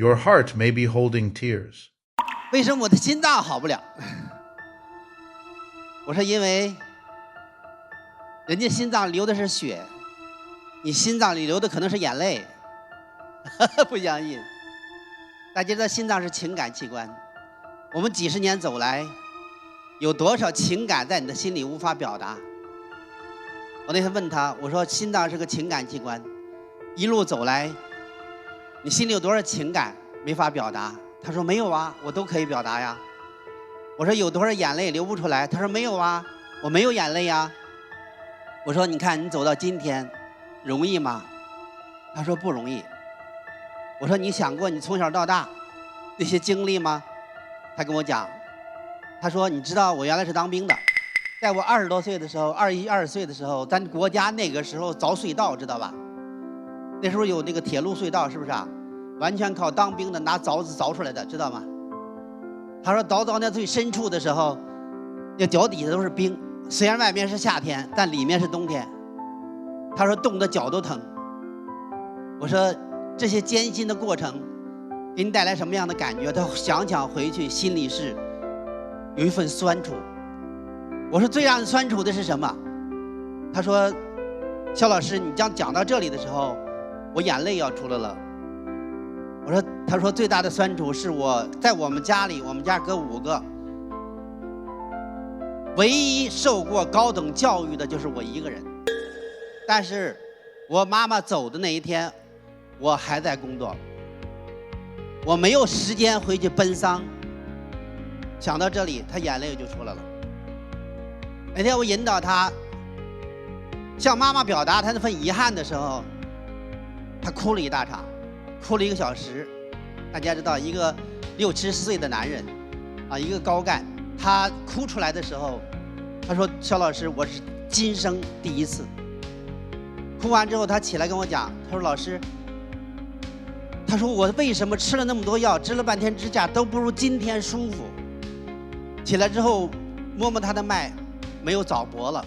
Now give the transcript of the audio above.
Your heart may be holding tears. 为什么我的心脏好不了？我说因为人家心脏流的是血，你心脏里流的可能是眼泪。不相信？大家知道心脏是情感器官，我们几十年走来，有多少情感在你的心里无法表达？我那天问他，我说心脏是个情感器官，一路走来，你心里有多少情感没法表达？他说没有啊，我都可以表达呀。我说有多少眼泪流不出来？他说没有啊，我没有眼泪呀。我说你看你走到今天，容易吗？他说不容易。我说你想过你从小到大那些经历吗？他跟我讲，他说你知道我原来是当兵的，在我20多岁的时候，21、22岁的时候，咱国家那个时候凿隧道，知道吧？那时候有那个铁路隧道，是不是啊？完全靠当兵的拿凿子凿出来的，知道吗？他说凿到那最深处的时候，那脚底下都是冰，虽然外面是夏天，但里面是冬天。他说冻得脚都疼。我说这些艰辛的过程给你带来什么样的感觉？他想想回去心里是有一份酸楚。我说最让人酸楚的是什么？他说肖老师，你讲到这里的时候，我眼泪要出来了。他说最大的酸楚是我在我们家里，我们家哥5个，唯一受过高等教育的就是我一个人。但是我妈妈走的那一天，我还在工作，我没有时间回去奔丧。想到这里，他眼泪就出来了。那天我引导他向妈妈表达他那份遗憾的时候，他哭了一大场，哭了1个小时。大家知道，一个60、70岁的男人，一个高干，他哭出来的时候，他说：“肖老师，我是今生第一次。”哭完之后，他起来跟我讲，他说：“老师，他说我为什么吃了那么多药，支了半天支架都不如今天舒服？起来之后摸摸他的脉，没有早搏了。”